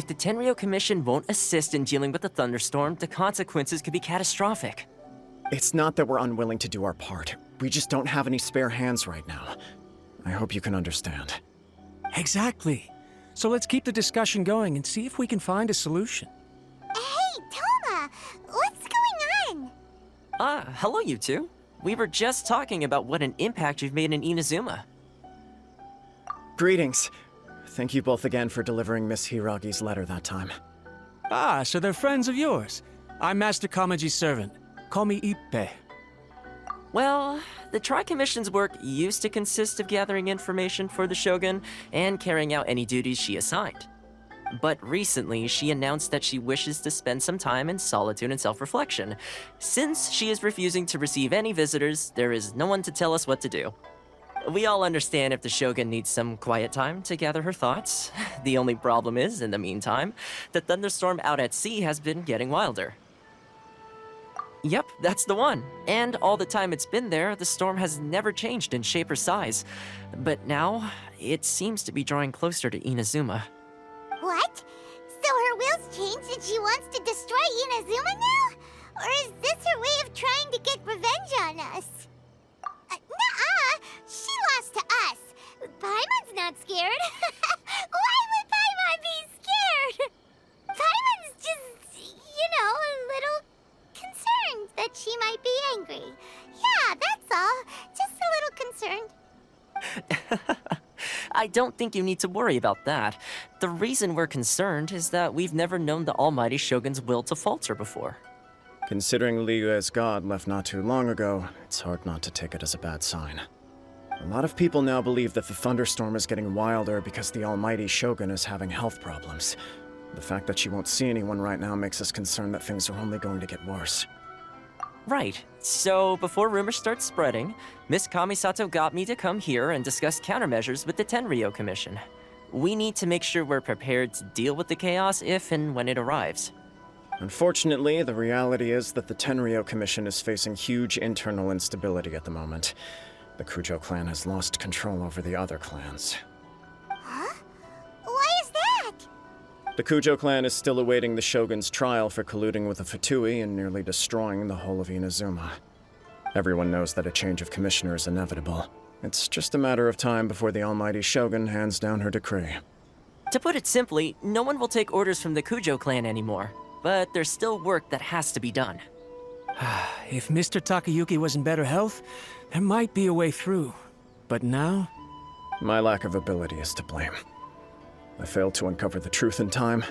If the Tenryou Commission won't assist in dealing with the thunderstorm, the consequences could be catastrophic. It's not that we're unwilling to do our part. We just don't have any spare hands right now. I hope you can understand. Exactly. So let's keep the discussion going and see if we can find a solution. Hey, Toma! What's going on? Hello you two. We were just talking about what an impact you've made in Inazuma. Greetings. Thank you both again for delivering Miss Hiragi's letter that time. Ah, so they're friends of yours. I'm Master Kamaji's servant. Call me Ippe. Well, the Tri-Commission's work used to consist of gathering information for the Shogun and carrying out any duties she assigned. But recently, she announced that she wishes to spend some time in solitude and self-reflection. Since she is refusing to receive any visitors, there is no one to tell us what to do. We all understand if the Shogun needs some quiet time to gather her thoughts. The only problem is, in the meantime, the thunderstorm out at sea has been getting wilder. Yep, that's the one. And all the time it's been there, the storm has never changed in shape or size. But now, it seems to be drawing closer to Inazuma. What? So her will's changed and she wants to destroy Inazuma now? Or is this her way of trying to get revenge on us? Nuh-uh! She lost to us. Paimon's not scared. Why would Paimon be scared? Paimon's just, a little concerned that she might be angry. Yeah, that's all. Just a little concerned. I don't think you need to worry about that. The reason we're concerned is that we've never known the Almighty Shogun's will to falter before. Considering Liyue's god left not too long ago, it's hard not to take it as a bad sign. A lot of people now believe that the thunderstorm is getting wilder because the Almighty Shogun is having health problems. The fact that she won't see anyone right now makes us concerned that things are only going to get worse. Right. So, before rumors start spreading, Miss Kamisato got me to come here and discuss countermeasures with the Tenryou Commission. We need to make sure we're prepared to deal with the chaos if and when it arrives. Unfortunately, the reality is that the Tenryou Commission is facing huge internal instability at the moment. The Kujo clan has lost control over the other clans. Huh? Why is that? The Kujo clan is still awaiting the Shogun's trial for colluding with the Fatui and nearly destroying the whole of Inazuma. Everyone knows that a change of commissioner is inevitable. It's just a matter of time before the Almighty Shogun hands down her decree. To put it simply, no one will take orders from the Kujo clan anymore. But there's still work that has to be done. If Mr. Takayuki was in better health, there might be a way through. But now? My lack of ability is to blame. I failed to uncover the truth in time,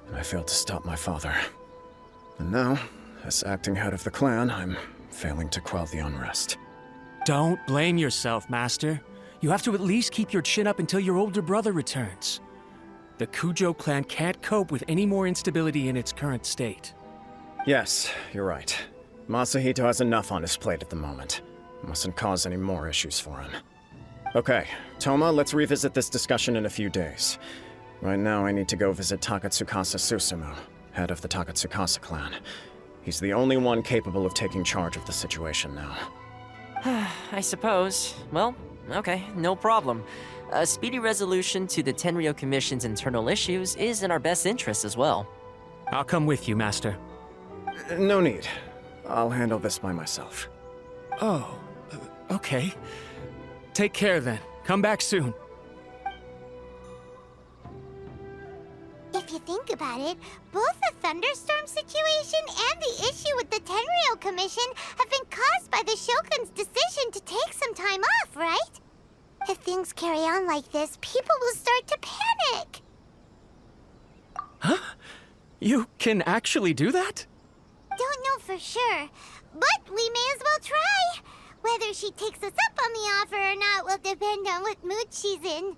and I failed to stop my father. And now, as acting head of the clan, I'm failing to quell the unrest. Don't blame yourself, Master. You have to at least keep your chin up until your older brother returns. The Kujo clan can't cope with any more instability in its current state. Yes, you're right. Masahito has enough on his plate at the moment. Mustn't cause any more issues for him. Okay, Toma, let's revisit this discussion in a few days. Right now, I need to go visit Takatsukasa Susumu, head of the Takatsukasa clan. He's the only one capable of taking charge of the situation now. I suppose. Well, okay, no problem. A speedy resolution to the Tenryou Commission's internal issues is in our best interest as well. I'll come with you, Master. No need. I'll handle this by myself. Oh, okay. Take care then. Come back soon. If you think about it, both the thunderstorm situation and the issue with the Tenryou Commission have been caused by the Shogun's decision to take some time off, right? If things carry on like this, people will start to panic. Huh? You can actually do that? Don't know for sure, but we may as well try. Whether she takes us up on the offer or not will depend on what mood she's in.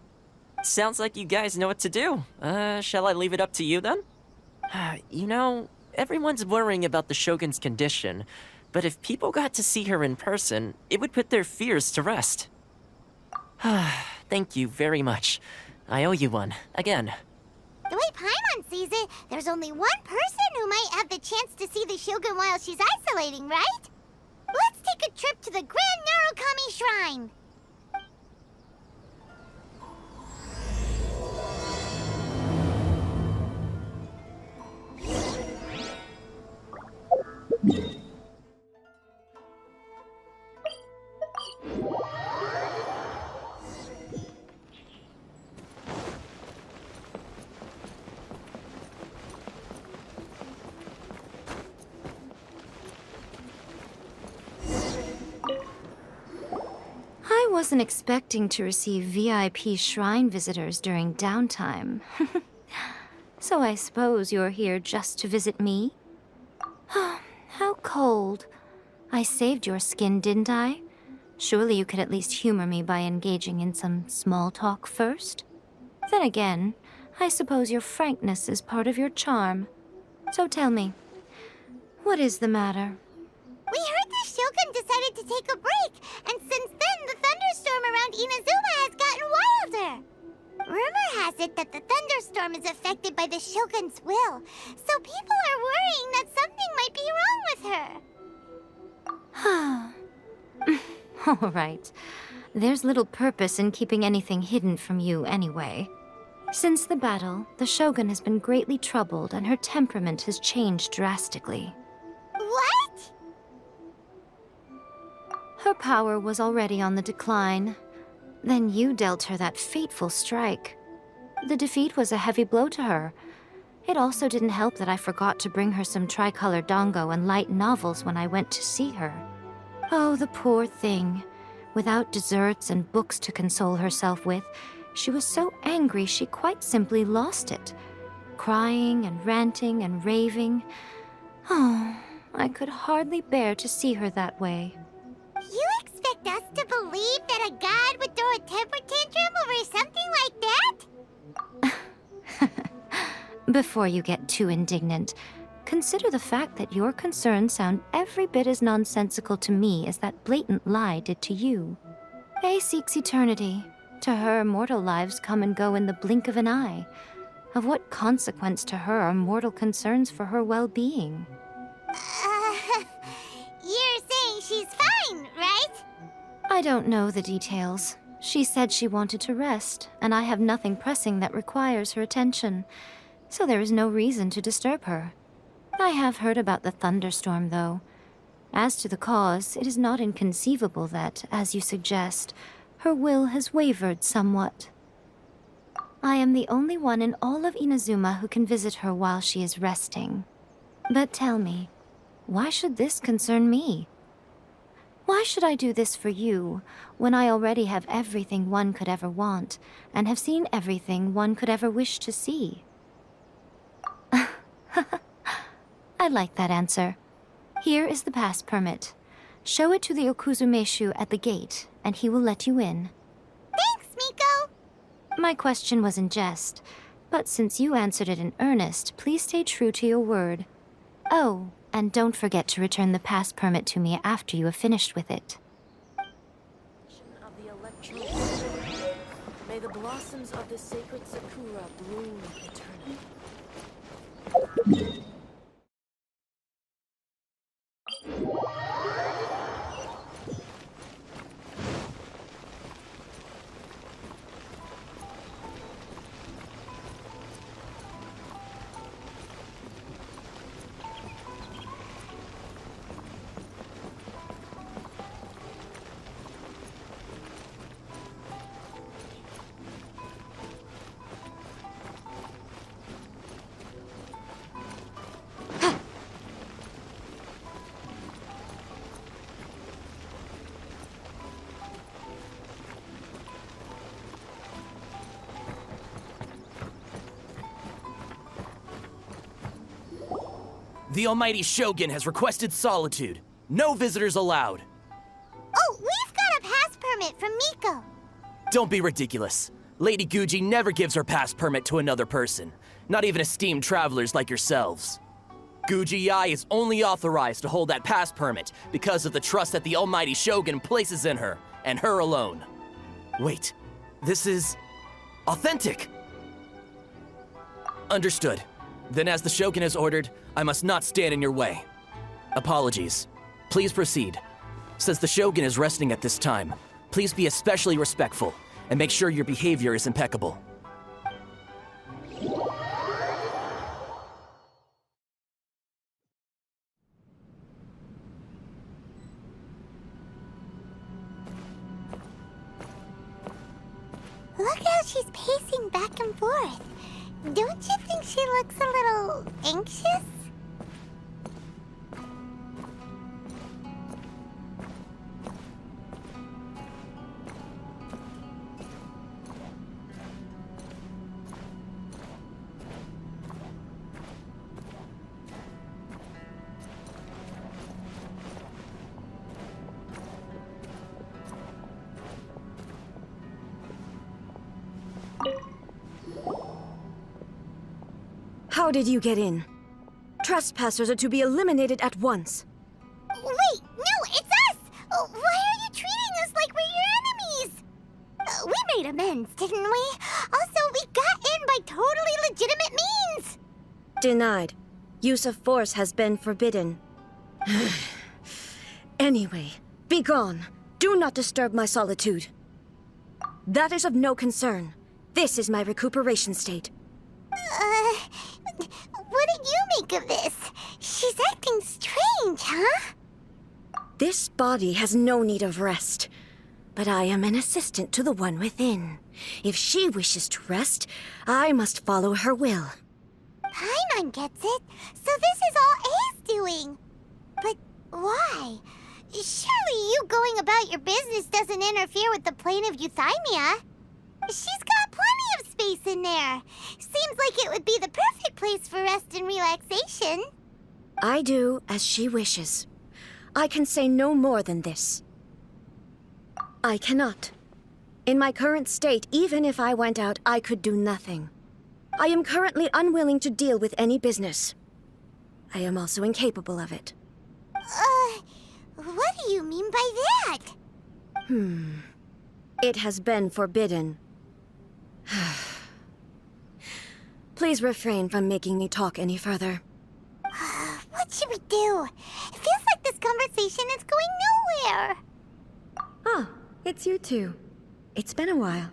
Sounds like you guys know what to do. Shall I leave it up to you then? You know, everyone's worrying about the Shogun's condition, but if people got to see her in person, it would put their fears to rest. Thank you very much. I owe you one, again. The way Paimon sees it, there's only one person who might have the chance to see the Shogun while she's isolating, right? Let's take a trip to the Grand Narukami Shrine. wasn't expecting to receive VIP shrine visitors during downtime. So I suppose you're here just to visit me? How cold. I saved your skin, didn't I? Surely you could at least humor me by engaging in some small talk first? Then again, I suppose your frankness is part of your charm. So tell me, what is the matter? We heard the Shogun decided to take a break, and since then the thunderstorm around Inazuma has gotten wilder. Rumor has it that the thunderstorm is affected by the Shogun's will, so people are worrying that something might be wrong with her. All right. There's little purpose in keeping anything hidden from you anyway. Since the battle, the Shogun has been greatly troubled and her temperament has changed drastically. What? Her power was already on the decline. Then you dealt her that fateful strike. The defeat was a heavy blow to her. It also didn't help that I forgot to bring her some tricolor dango and light novels when I went to see her. Oh, the poor thing. Without desserts and books to console herself with, she was so angry she quite simply lost it. Crying and ranting and raving. Oh, I could hardly bear to see her that way. You expect us to believe that a god would throw a temper tantrum over something like that? Before you get too indignant, consider the fact that your concerns sound every bit as nonsensical to me as that blatant lie did to you. Faye seeks eternity. To her, mortal lives come and go in the blink of an eye. Of what consequence to her are mortal concerns for her well-being? You're saying she's fine, right? I don't know the details. She said she wanted to rest, and I have nothing pressing that requires her attention, so there is no reason to disturb her. I have heard about the thunderstorm, though. As to the cause, it is not inconceivable that, as you suggest, her will has wavered somewhat. I am the only one in all of Inazuma who can visit her while she is resting. But tell me, why should this concern me? Why should I do this for you, when I already have everything one could ever want, and have seen everything one could ever wish to see? I like that answer. Here is the pass permit. Show it to the Okuzumeshu at the gate, and he will let you in. Thanks, Miko! My question was in jest, but since you answered it in earnest, please stay true to your word. Oh, and don't forget to return the pass permit to me after you have finished with it. Of the electro- May the blossoms of the sacred sakura bloom eternally. The almighty Shogun has requested solitude. No visitors allowed. Oh, we've got a pass permit from Miko. Don't be ridiculous. Lady Guji never gives her pass permit to another person, not even esteemed travelers like yourselves. Guji-ai is only authorized to hold that pass permit because of the trust that the almighty Shogun places in her, and her alone. Wait, this is authentic. Understood. Then as the Shogun has ordered, I must not stand in your way. Apologies. Please proceed. Since the Shogun is resting at this time, please be especially respectful and make sure your behavior is impeccable. Look how she's pacing back and forth. Don't you think she looks a little anxious? How did you get in? Trespassers are to be eliminated at once. Wait, no, it's us! Why are you treating us like we're your enemies? We made amends, didn't we? Also, we got in by totally legitimate means! Denied. Use of force has been forbidden. Anyway, be gone. Do not disturb my solitude. That is of no concern. This is my recuperation state. What do you make of this? She's acting strange, huh? This body has no need of rest. But I am an assistant to the one within. If she wishes to rest, I must follow her will. Paimon gets it. So this is all A's doing. But why? Surely you going about your business doesn't interfere with the plane of euthymia. She's got plenty of space in there. Seems like it would be the perfect place for rest and relaxation. I do as she wishes. I can say no more than this. I cannot. In my current state, even if I went out, I could do nothing. I am currently unwilling to deal with any business. I am also incapable of it. What do you mean by that? It has been forbidden. Please refrain from making me talk any further. What should we do? It feels like this conversation is going nowhere. Ah, it's you two. It's been a while.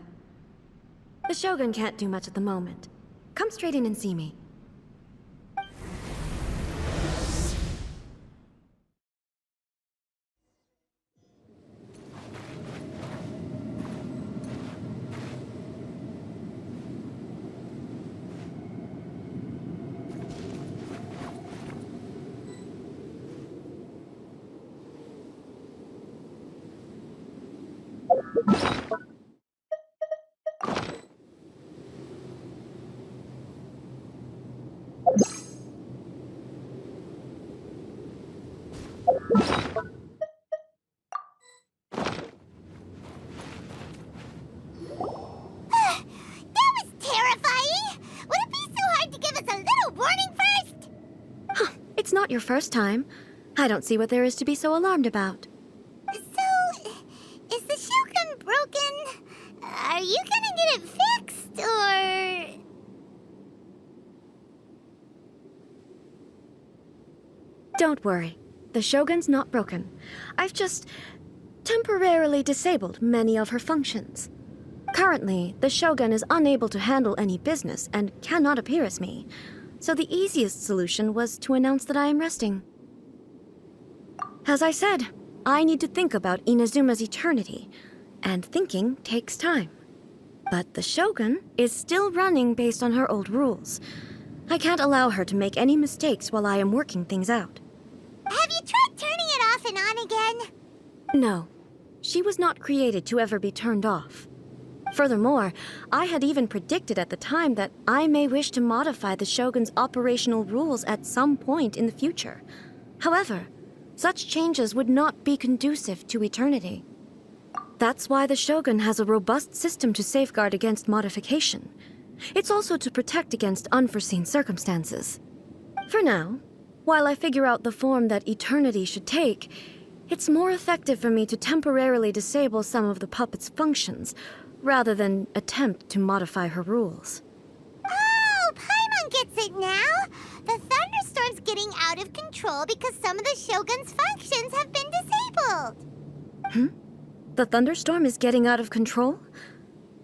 The Shogun can't do much at the moment. Come straight in and see me. It's not your first time. I don't see what there is to be so alarmed about. So, is the Shogun broken? Are you gonna get it fixed, or...? Don't worry. The Shogun's not broken. I've just temporarily disabled many of her functions. Currently, the Shogun is unable to handle any business and cannot appear as me. So the easiest solution was to announce that I am resting. As I said, I need to think about Inazuma's eternity, and thinking takes time. But the Shogun is still running based on her old rules. I can't allow her to make any mistakes while I am working things out. Have you tried turning it off and on again? No. She was not created to ever be turned off. Furthermore, I had even predicted at the time that I may wish to modify the Shogun's operational rules at some point in the future. However, such changes would not be conducive to eternity. That's why the Shogun has a robust system to safeguard against modification. It's also to protect against unforeseen circumstances. For now, while I figure out the form that eternity should take, it's more effective for me to temporarily disable some of the puppet's functions, rather than attempt to modify her rules. Oh, Paimon gets it now! The thunderstorm's getting out of control because some of the Shogun's functions have been disabled. The thunderstorm is getting out of control?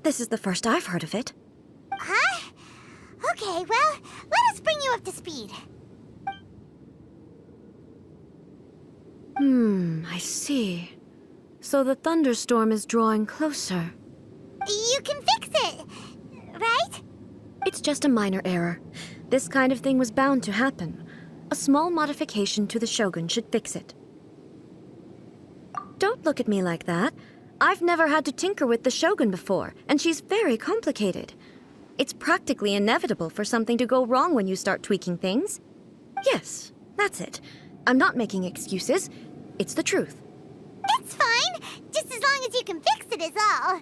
This is the first I've heard of it. Huh? Okay, well, let us bring you up to speed. I see. So the thunderstorm is drawing closer. You can fix it, right? It's just a minor error. This kind of thing was bound to happen. A small modification to the Shogun should fix it. Don't look at me like that. I've never had to tinker with the Shogun before, and she's very complicated. It's practically inevitable for something to go wrong when you start tweaking things. Yes, that's it. I'm not making excuses. It's the truth. It's fine, just as long as you can fix it is all.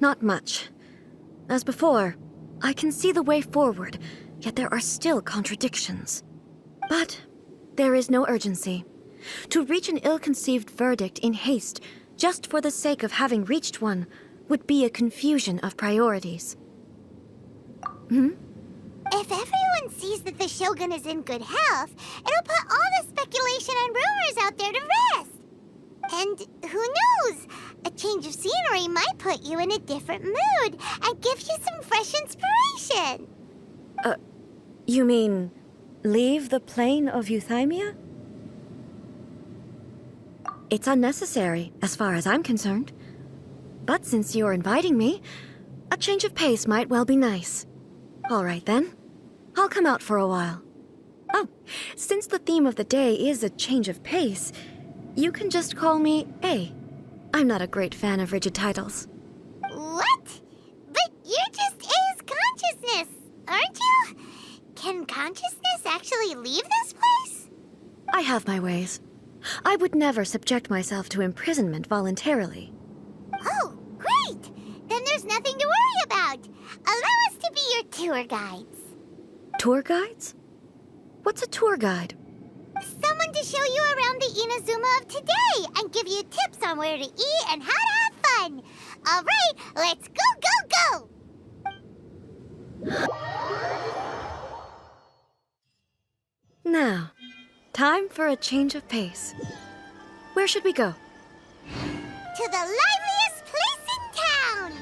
Not much. As before, I can see the way forward, yet there are still contradictions. But there is no urgency. To reach an ill-conceived verdict in haste, just for the sake of having reached one, would be a confusion of priorities. If everyone sees that the Shogun is in good health, it'll put all the speculation and rumors out there to rest. And who knows? A change of scenery might put you in a different mood and give you some fresh inspiration. You mean, leave the plane of euthymia? It's unnecessary, as far as I'm concerned. But since you're inviting me, a change of pace might well be nice. All right, then. I'll come out for a while. Oh, since the theme of the day is a change of pace, you can just call me A. I'm not a great fan of rigid titles. What? But you're just A's consciousness, aren't you? Can consciousness actually leave this place? I have my ways. I would never subject myself to imprisonment voluntarily. Oh, great! Then there's nothing to worry about. Allow us to be your tour guides. Tour guides? What's a tour guide? Someone to show you around the Inazuma of today and give you tips on where to eat and how to have fun. All right, let's go! Now, time for a change of pace. Where should we go? To the liveliest place in town!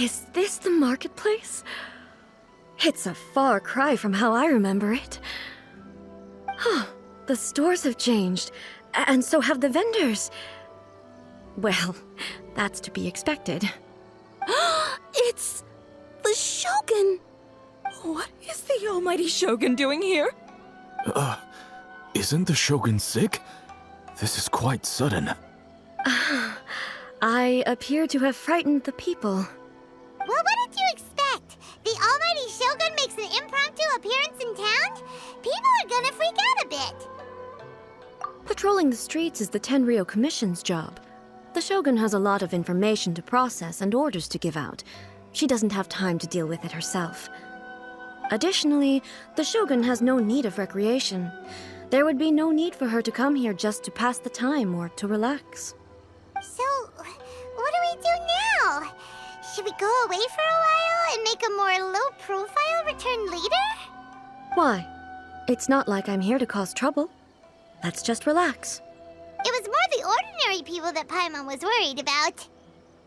Is this the marketplace? It's a far cry from how I remember it. The stores have changed, and so have the vendors. Well, that's to be expected. It's the Shogun! What is the almighty Shogun doing here? Isn't the Shogun sick? This is quite sudden. I appear to have frightened the people. Well, what did you expect? The almighty Shogun makes an impromptu appearance in town? People are gonna freak out a bit. Patrolling the streets is the Tenryou Commission's job. The Shogun has a lot of information to process and orders to give out. She doesn't have time to deal with it herself. Additionally, the Shogun has no need of recreation. There would be no need for her to come here just to pass the time or to relax. So, what do we do now? Should we go away for a while and make a more low-profile return later? Why? It's not like I'm here to cause trouble. Let's just relax. It was more the ordinary people that Paimon was worried about.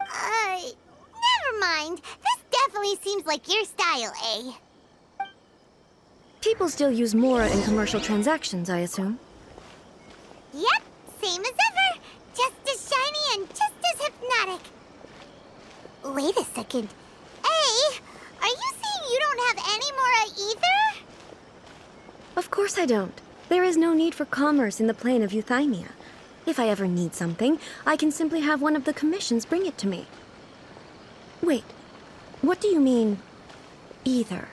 Never mind. This definitely seems like your style, eh? People still use Mora in commercial transactions, I assume. Yep, same as ever. Just as shiny and just as hypnotic. Wait a second. Hey, are you saying you don't have any Mora either? Of course I don't. There is no need for commerce in the plane of euthymia. If I ever need something, I can simply have one of the commissions bring it to me. Wait, what do you mean, either?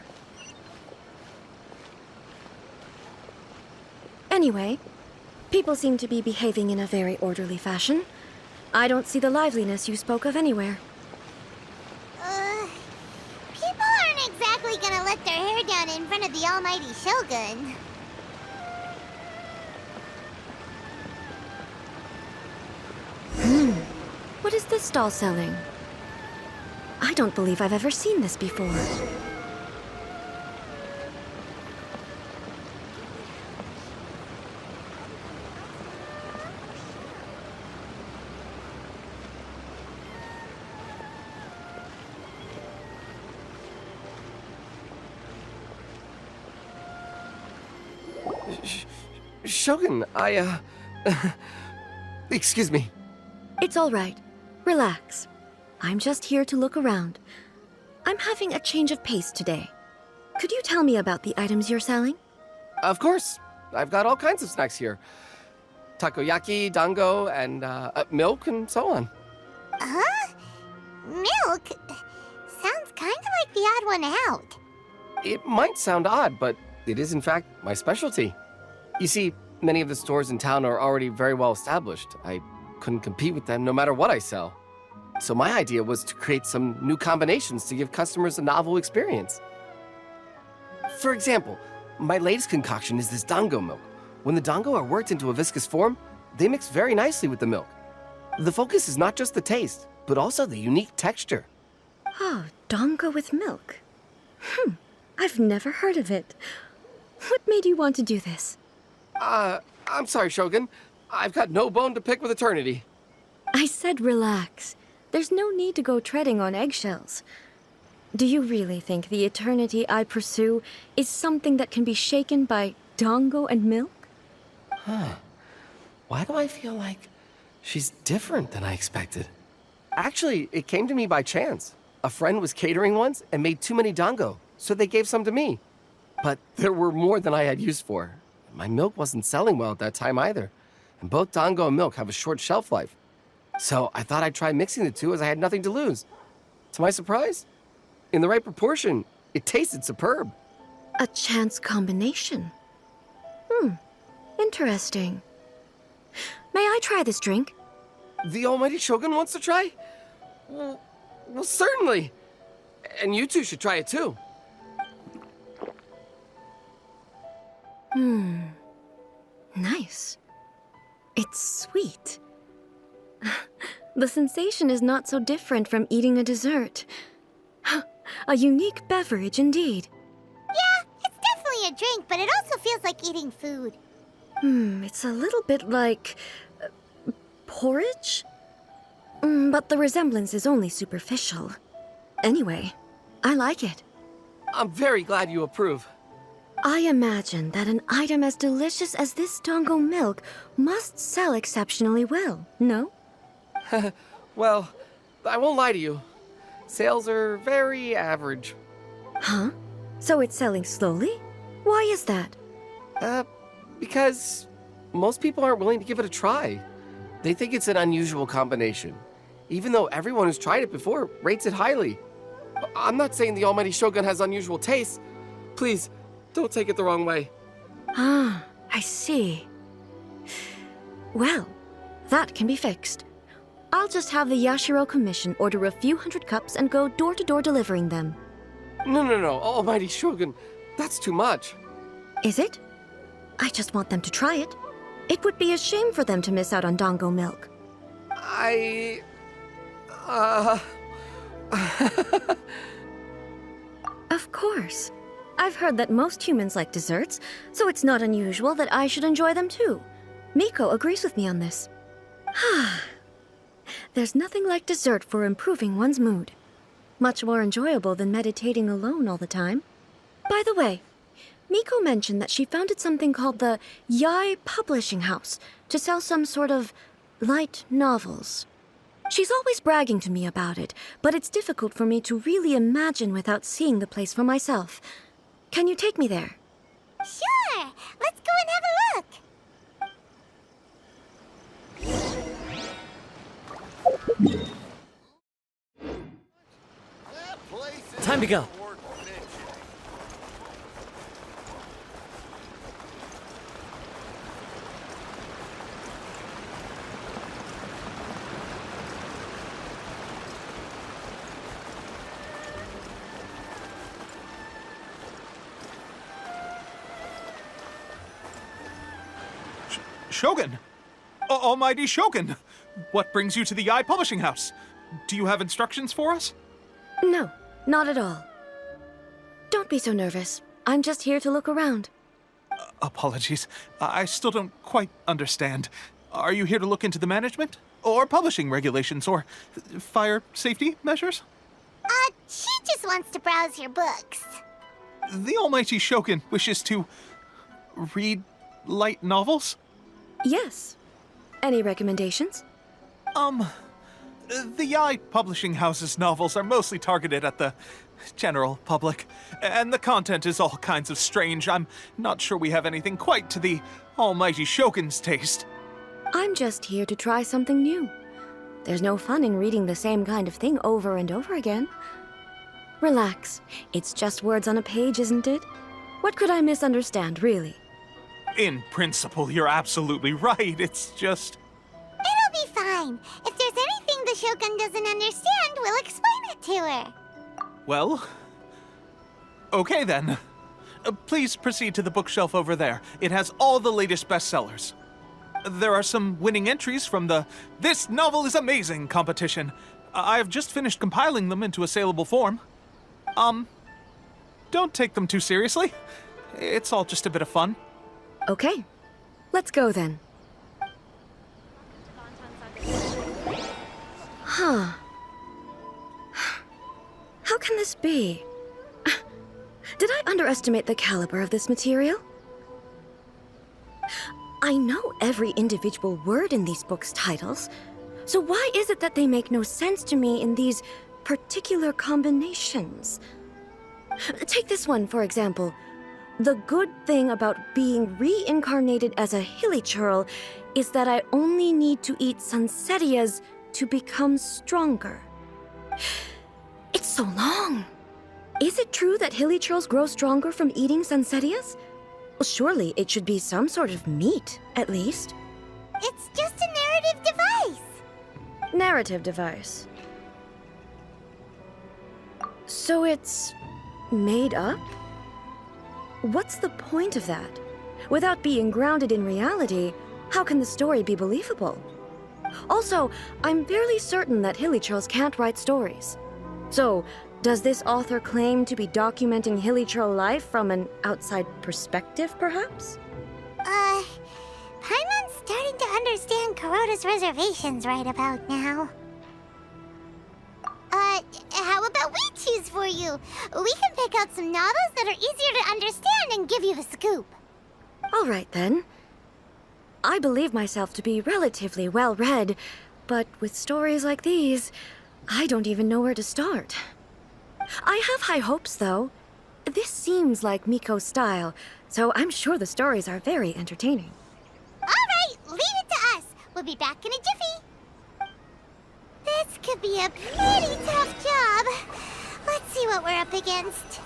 Anyway, people seem to be behaving in a very orderly fashion. I don't see the liveliness you spoke of anywhere. People aren't exactly gonna let their hair down in front of the almighty Shogun. What is this stall selling? I don't believe I've ever seen this before. Shogun, excuse me. It's all right. Relax. I'm just here to look around. I'm having a change of pace today. Could you tell me about the items you're selling? Of course. I've got all kinds of snacks here. Takoyaki, dango, and milk, and so on. Huh? Milk? Sounds kind of like the odd one out. It might sound odd, but it is in fact my specialty. You see, many of the stores in town are already very well established. I couldn't compete with them no matter what I sell. So my idea was to create some new combinations to give customers a novel experience. For example, my latest concoction is this dango milk. When the dango are worked into a viscous form, they mix very nicely with the milk. The focus is not just the taste, but also the unique texture. Oh, dango with milk. I've never heard of it. What made you want to do this? I'm sorry, Shogun. I've got no bone to pick with eternity. I said relax. There's no need to go treading on eggshells. Do you really think the eternity I pursue is something that can be shaken by dango and milk? Why do I feel like she's different than I expected? Actually, it came to me by chance. A friend was catering once and made too many dango, so they gave some to me. But there were more than I had use for. My milk wasn't selling well at that time either. And both dango and milk have a short shelf life. So I thought I'd try mixing the two as I had nothing to lose. To my surprise, in the right proportion, it tasted superb. A chance combination. Interesting. May I try this drink? The almighty Shogun wants to try? Well, certainly. And you two should try it too. Nice. It's sweet. The sensation is not so different from eating a dessert. A unique beverage indeed. Yeah, it's definitely a drink, but it also feels like eating food. It's a little bit like porridge? But the resemblance is only superficial. Anyway, I like it. I'm very glad you approve. I imagine that an item as delicious as this dango milk must sell exceptionally well, no? Well, I won't lie to you. Sales are very average. Huh? So it's selling slowly? Why is that? Because most people aren't willing to give it a try. They think it's an unusual combination, even though everyone who's tried it before rates it highly. I'm not saying the almighty Shogun has unusual tastes. Please, don't take it the wrong way. Ah, I see. Well, that can be fixed. I'll just have the Yashiro Commission order a few hundred cups and go door-to-door delivering them. No, almighty Shogun, that's too much. Is it? I just want them to try it. It would be a shame for them to miss out on dango milk. Of course. I've heard that most humans like desserts, so it's not unusual that I should enjoy them too. Miko agrees with me on this. There's nothing like dessert for improving one's mood. Much more enjoyable than meditating alone all the time. By the way, Miko mentioned that she founded something called the Yai Publishing House to sell some sort of light novels. She's always bragging to me about it, but it's difficult for me to really imagine without seeing the place for myself. Can you take me there? Sure! Let's go and have a look! Time to go. Shogun! Almighty Shogun! What brings you to the Yai Publishing House? Do you have instructions for us? No, not at all. Don't be so nervous. I'm just here to look around. Apologies. I still don't quite understand. Are you here to look into the management? Or publishing regulations? Or fire safety measures? She just wants to browse your books. The Almighty Shogun wishes to read light novels? Yes. Any recommendations? The Yai Publishing House's novels are mostly targeted at the general public. And the content is all kinds of strange. I'm not sure we have anything quite to the almighty Shogun's taste. I'm just here to try something new. There's no fun in reading the same kind of thing over and over again. Relax. It's just words on a page, isn't it? What could I misunderstand, really? In principle, you're absolutely right. It's just... It'll be fine. If there's anything the Shogun doesn't understand, we'll explain it to her. Well... Okay then. Please proceed to the bookshelf over there. It has all the latest bestsellers. There are some winning entries from the This Novel is Amazing competition. I've just finished compiling them into a saleable form. Don't take them too seriously. It's all just a bit of fun. Okay. Let's go then. Huh. How can this be? Did I underestimate the caliber of this material? I know every individual word in these books' titles, so why is it that they make no sense to me in these particular combinations? Take this one, for example. The good thing about being reincarnated as a hilichurl is that I only need to eat sunsetias to become stronger. It's so long. Is it true that hilichurls grow stronger from eating sunsetias? Well, surely it should be some sort of meat, at least. It's just a narrative device. Narrative device. So it's made up? What's the point of that? Without being grounded in reality, how can the story be believable? Also, I'm fairly certain that hilichurls can't write stories. So, does this author claim to be documenting hilichurl life from an outside perspective, perhaps? Paimon's starting to understand Kuroda's reservations right about now. How about we choose for you? We can pick out some novels that are easier to understand and give you the scoop. All right, then. I believe myself to be relatively well-read, but with stories like these, I don't even know where to start. I have high hopes, though. This seems like Miko's style, so I'm sure the stories are very entertaining. All right, leave it to us. We'll be back in a jiffy. This could be a pretty tough job. Let's see what we're up against.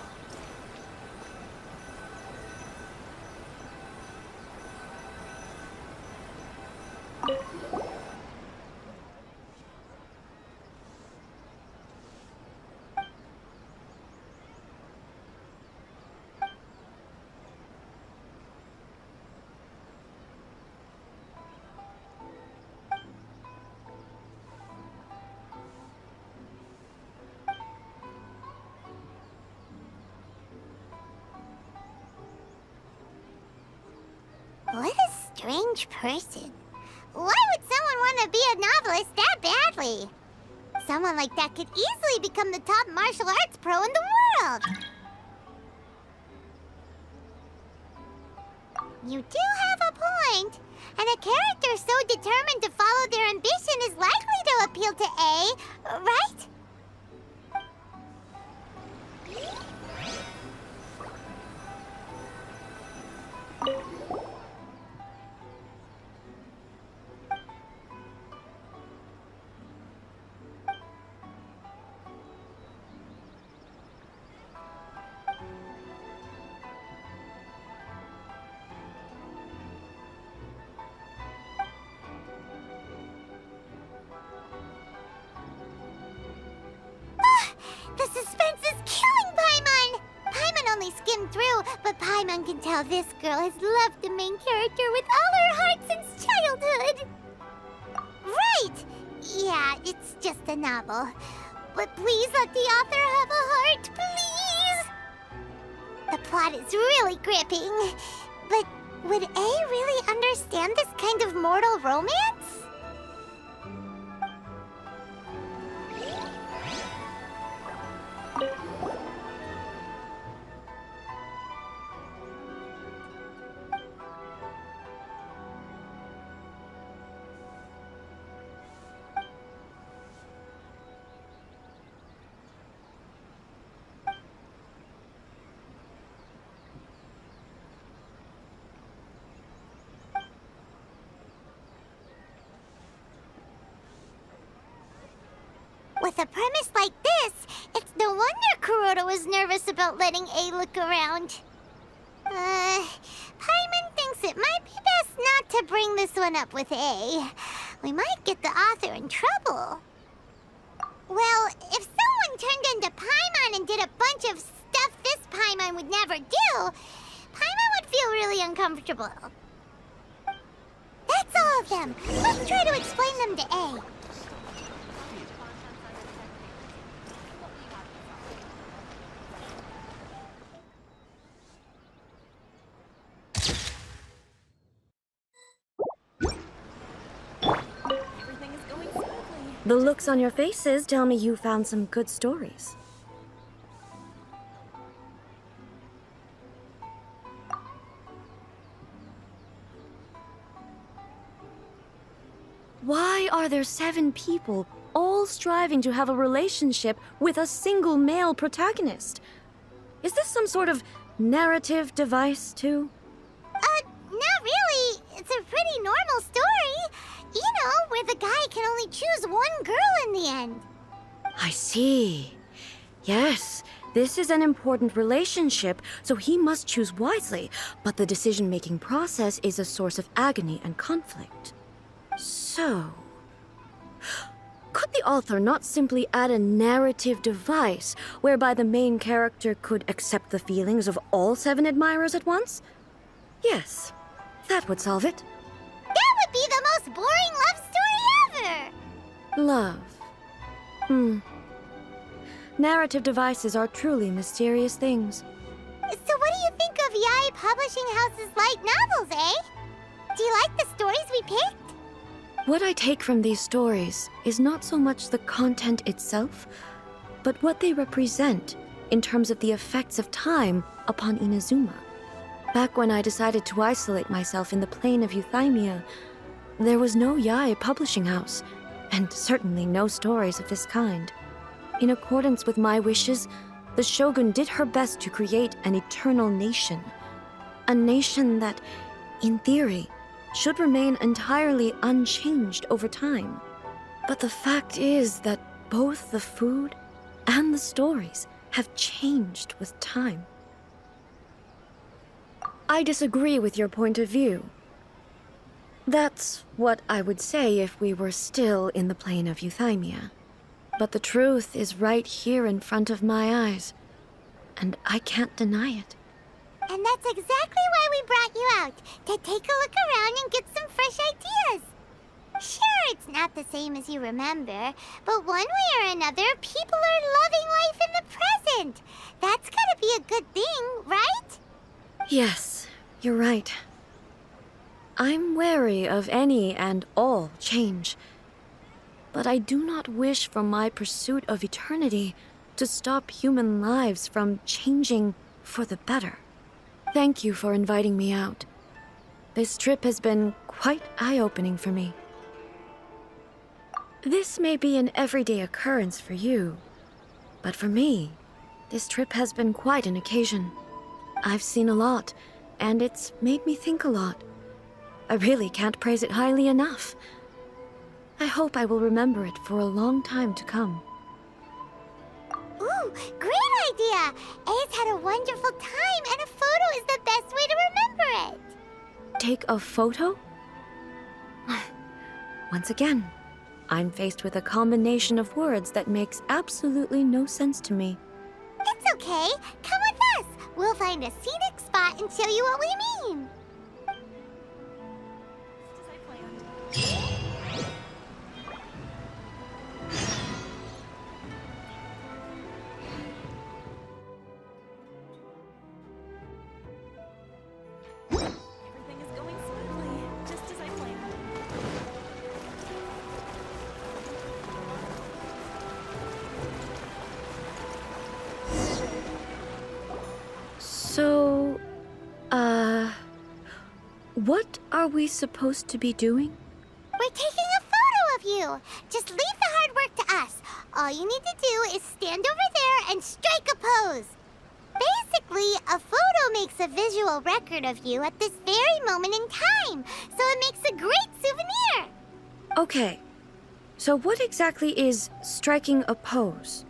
What a strange person. Why would someone want to be a novelist that badly? Someone like that could easily become the top martial arts pro in the world. You do have a point. And a character so determined to follow their ambition is likely to appeal to A, right? The suspense is killing Paimon! Paimon only skimmed through, but Paimon can tell this girl has loved the main character with all her heart since childhood. Right! Yeah, it's just a novel. But please let the author have a heart, please! The plot is really gripping. But would A really understand this kind of mortal romance? with a premise like this, it's no wonder Kuroda was nervous about letting A look around. Paimon thinks it might be best not to bring this one up with A. We might get the author in trouble. Well, if someone turned into Paimon and did a bunch of stuff this Paimon would never do, Paimon would feel really uncomfortable. That's all of them. Let's try to explain them to A. The looks on your faces tell me you found some good stories. Why are there 7 people all striving to have a relationship with a single male protagonist? Is this some sort of narrative device, too? Not really. It's a pretty normal story. You know, where the guy can only choose one girl in the end. I see. Yes, this is an important relationship, so he must choose wisely, but the decision-making process is a source of agony and conflict. So, could the author not simply add a narrative device whereby the main character could accept the feelings of all 7 admirers at once? Yes, that would solve it. That would be the most boring love story ever! Love. Narrative devices are truly mysterious things. So what do you think of Yae Publishing House's light novels, eh? Do you like the stories we picked? What I take from these stories is not so much the content itself, but what they represent in terms of the effects of time upon Inazuma. Back when I decided to isolate myself in the plane of Euthymia, there was no Yae Publishing House, and certainly no stories of this kind. In accordance with my wishes, the Shogun did her best to create an eternal nation. A nation that, in theory, should remain entirely unchanged over time. But the fact is that both the food and the stories have changed with time. I disagree with your point of view. That's what I would say if we were still in the plane of Euthymia. But the truth is right here in front of my eyes, and I can't deny it. And that's exactly why we brought you out, to take a look around and get some fresh ideas. Sure, it's not the same as you remember, but one way or another, people are loving life in the present. That's gotta be a good thing, right? Yes, you're right. I'm wary of any and all change. But I do not wish for my pursuit of eternity to stop human lives from changing for the better. Thank you for inviting me out. This trip has been quite eye-opening for me. This may be an everyday occurrence for you, but for me, this trip has been quite an occasion. I've seen a lot, and it's made me think a lot. I really can't praise it highly enough. I hope I will remember it for a long time to come. Ooh, great idea! A's had a wonderful time, and a photo is the best way to remember it. Take a photo? Once again, I'm faced with a combination of words that makes absolutely no sense to me. It's okay. Come with us. We'll find a scenic spot and show you what we mean. Everything is going smoothly, just as I planned. So, what are we supposed to be doing? We're taking a photo of you. Just leave the hard work to us. All you need to do is stand over there and strike a pose. Basically, a photo makes a visual record of you at this very moment in time, so it makes a great souvenir. Okay, So what exactly is striking a pose?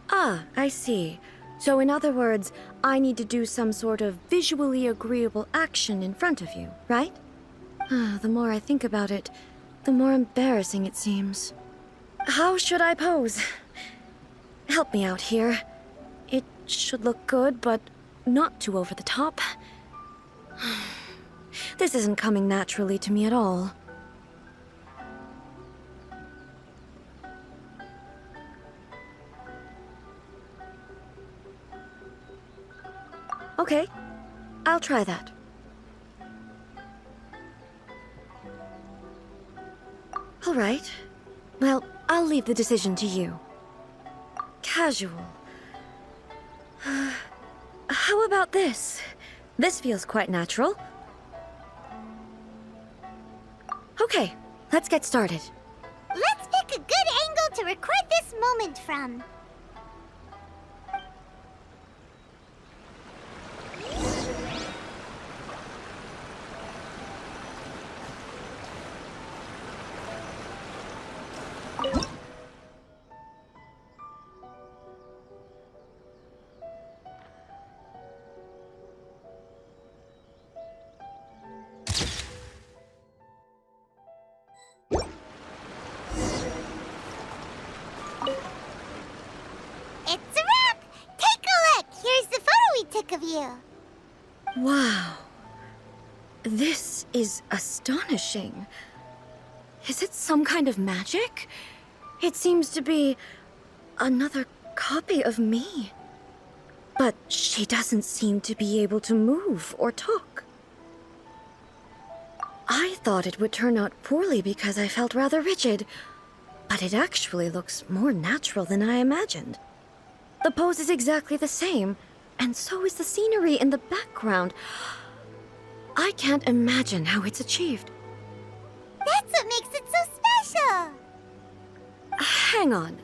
Ah, I see. So in other words, I need to do some sort of visually agreeable action in front of you, right? The more I think about it, the more embarrassing it seems. How should I pose? Help me out here. It should look good, but not too over the top. This isn't coming naturally to me at all. Okay, I'll try that. All right. Well, I'll leave the decision to you. Casual. How about this? This feels quite natural. Okay, let's get started. Let's pick a good angle to record this moment from. It's a wrap! Take a look! Here's the photo we took of you. Wow. This is astonishing. Is it some kind of magic? It seems to be another copy of me. But she doesn't seem to be able to move or talk. I thought it would turn out poorly because I felt rather rigid, but it actually looks more natural than I imagined. The pose is exactly the same, and so is the scenery in the background. I can't imagine how it's achieved. That's what makes it so special. Hang on.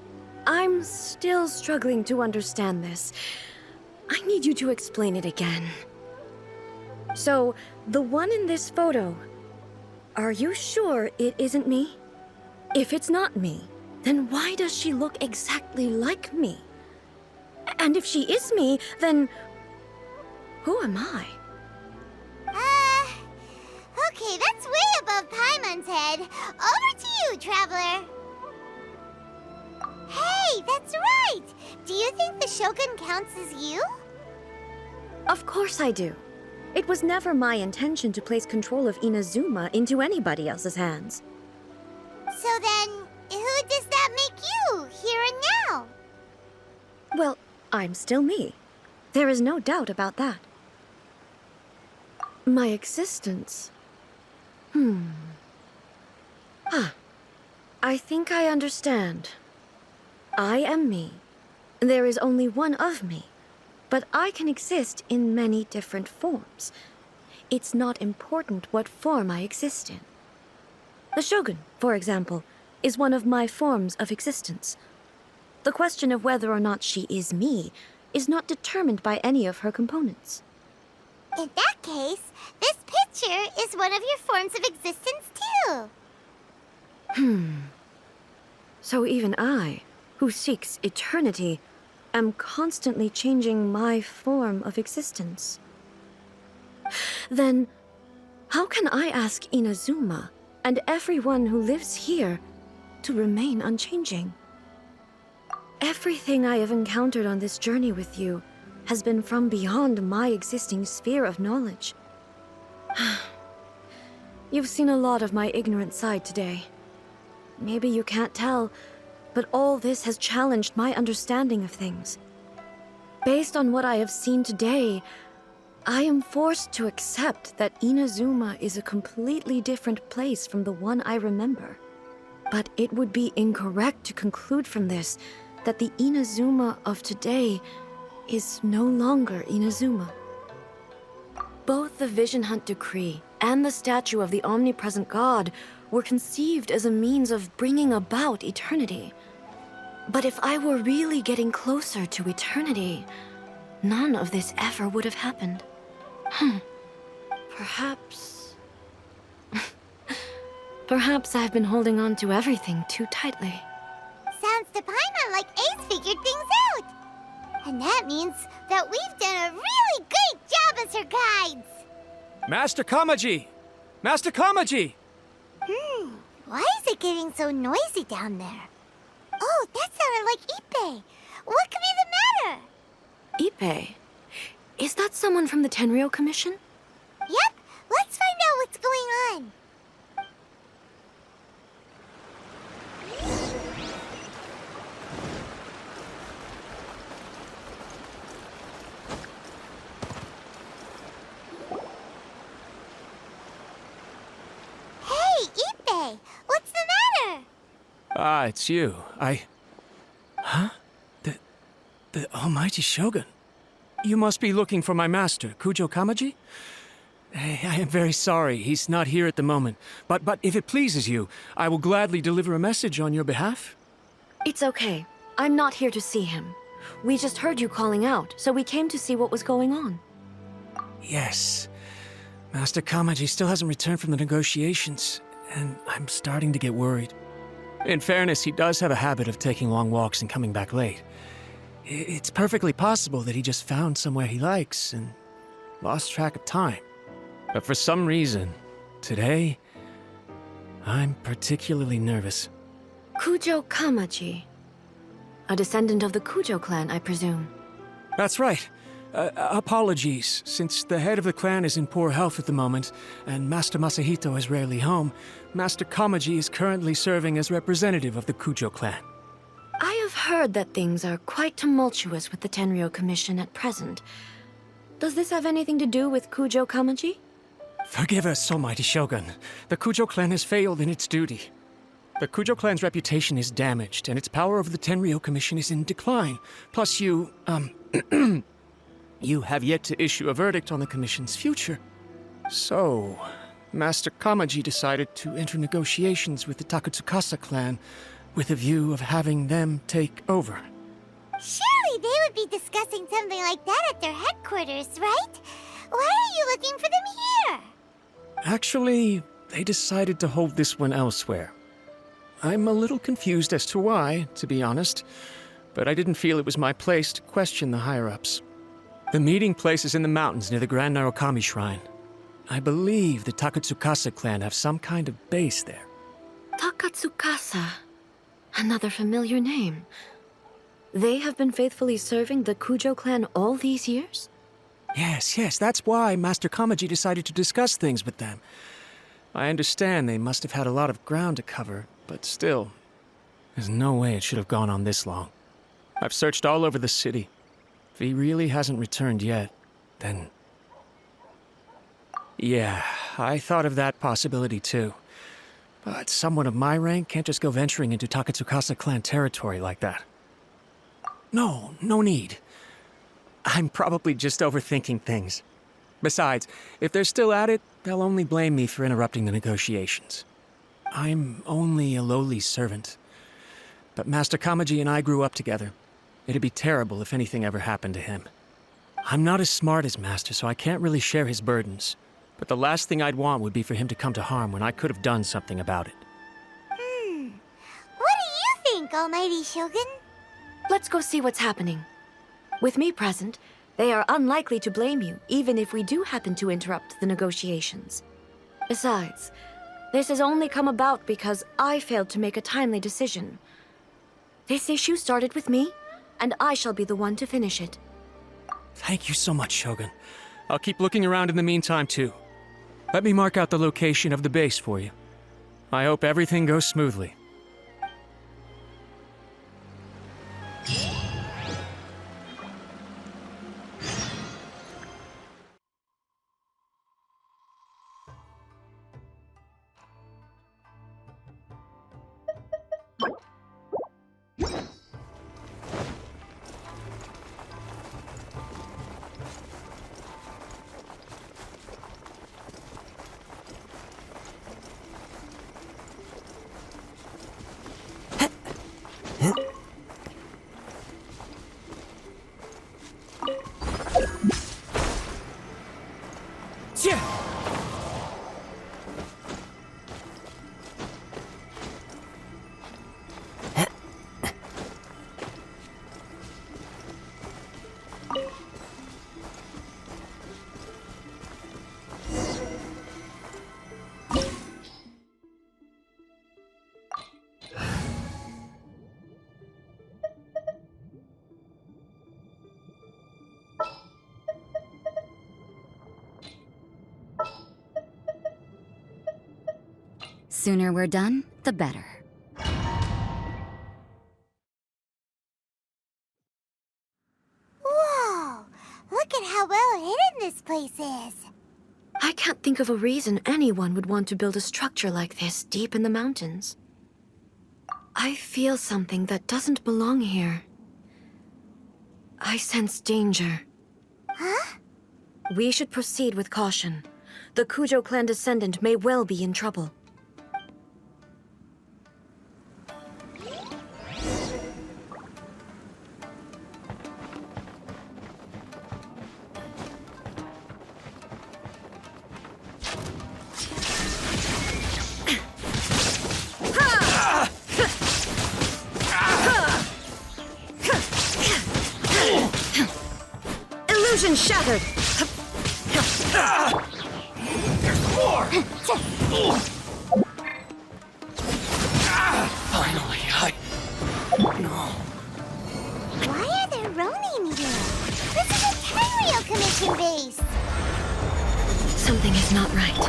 I'm still struggling to understand this. I need you to explain it again. So, the one in this photo, are you sure it isn't me? If it's not me, then why does she look exactly like me? And if she is me, then who am I? Okay, that's way above Paimon's head. Over to you, Traveler. Hey, that's right! Do you think the Shogun counts as you? Of course I do. It was never my intention to place control of Inazuma into anybody else's hands. So then, who does that make you, here and now? Well, I'm still me. There is no doubt about that. My existence... I think I understand. I am me. There is only one of me, but I can exist in many different forms. It's not important what form I exist in. The Shogun, for example, is one of my forms of existence. The question of whether or not she is me is not determined by any of her components. In that case, this picture is one of your forms of existence too. So even I, who seeks eternity, am constantly changing my form of existence. Then, how can I ask Inazuma and everyone who lives here to remain unchanging? Everything I have encountered on this journey with you has been from beyond my existing sphere of knowledge. You've seen a lot of my ignorant side today. Maybe you can't tell, but all this has challenged my understanding of things. Based on what I have seen today, I am forced to accept that Inazuma is a completely different place from the one I remember. But it would be incorrect to conclude from this that the Inazuma of today is no longer Inazuma. Both the Vision Hunt Decree and the statue of the omnipresent god were conceived as a means of bringing about eternity. But if I were really getting closer to eternity, none of this ever would have happened. Perhaps... Perhaps I've been holding on to everything too tightly. Sounds to Paimon like Ace figured things out. And that means that we've done a really great job as her guides. Master Kamaji! Master Kamaji! Why is it getting so noisy down there? Oh, that sounded like Ippei. What could be the matter? Ippei? Is that someone from the Tenryou Commission? Yep, let's find out what's going on. Hey, Ippei, what's the matter? Ah, it's you. Huh? The almighty Shogun. You must be looking for my master, Kujo Kamaji? I am very sorry, he's not here at the moment. But if it pleases you, I will gladly deliver a message on your behalf. It's okay. I'm not here to see him. We just heard you calling out, so we came to see what was going on. Yes. Master Kamaji still hasn't returned from the negotiations, and I'm starting to get worried. In fairness, he does have a habit of taking long walks and coming back late. It's perfectly possible that he just found somewhere he likes and lost track of time. But for some reason, today, I'm particularly nervous. Kujo Kamaji. A descendant of the Kujo clan, I presume. That's right. Apologies, since the head of the clan is in poor health at the moment, and Master Masahito is rarely home, Master Kamaji is currently serving as representative of the Kujo clan. I have heard that things are quite tumultuous with the Tenryou Commission at present. Does this have anything to do with Kujo Kamaji? Forgive us, almighty Shogun. The Kujo clan has failed in its duty. The Kujo clan's reputation is damaged, and its power over the Tenryou Commission is in decline. Plus you, you have yet to issue a verdict on the Commission's future. So, Master Kamaji decided to enter negotiations with the Takatsukasa clan with a view of having them take over. Surely they would be discussing something like that at their headquarters, right? Why are you looking for them here? Actually, they decided to hold this one elsewhere. I'm a little confused as to why, to be honest, but I didn't feel it was my place to question the higher-ups. The meeting place is in the mountains near the Grand Narukami Shrine. I believe the Takatsukasa clan have some kind of base there. Takatsukasa. Another familiar name. They have been faithfully serving the Kujo clan all these years? Yes, that's why Master Kamaji decided to discuss things with them. I understand they must have had a lot of ground to cover, but still, there's no way it should have gone on this long. I've searched all over the city. If he really hasn't returned yet, then... Yeah, I thought of that possibility too. But someone of my rank can't just go venturing into Takatsukasa clan territory like that. No need. I'm probably just overthinking things. Besides, if they're still at it, they'll only blame me for interrupting the negotiations. I'm only a lowly servant. But Master Kamaji and I grew up together. It'd be terrible if anything ever happened to him. I'm not as smart as Master, so I can't really share his burdens. But the last thing I'd want would be for him to come to harm when I could have done something about it. What do you think, Almighty Shogun? Let's go see what's happening. With me present, they are unlikely to blame you, even if we do happen to interrupt the negotiations. Besides, this has only come about because I failed to make a timely decision. This issue started with me, and I shall be the one to finish it. Thank you so much, Shogun. I'll keep looking around in the meantime, too. Let me mark out the location of the base for you. I hope everything goes smoothly. sooner we're done, the better. Whoa! Look at how well hidden this place is. I can't think of a reason anyone would want to build a structure like this deep in the mountains. I feel something that doesn't belong here. I sense danger. Huh? We should proceed with caution. The Kujo clan descendant may well be in trouble. Illusion shattered! Finally, No. Why are there Ronin here? This is a Tenryou commission base. Something is not right.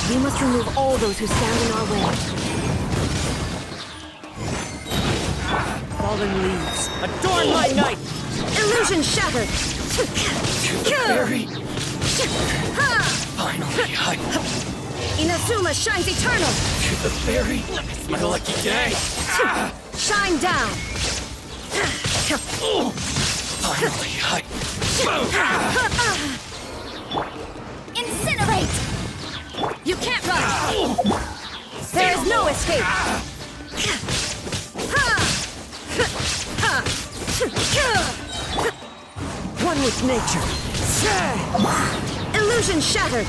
We must remove all those who stand in our way. Fallen leaves, adorn my night! Illusion shattered! Fairy! Finally, Inazuma shines eternal! To the fairy! It's my lucky day! Shine down! Finally, Incinerate! You can't run! There is no escape! One with nature! Illusion shattered!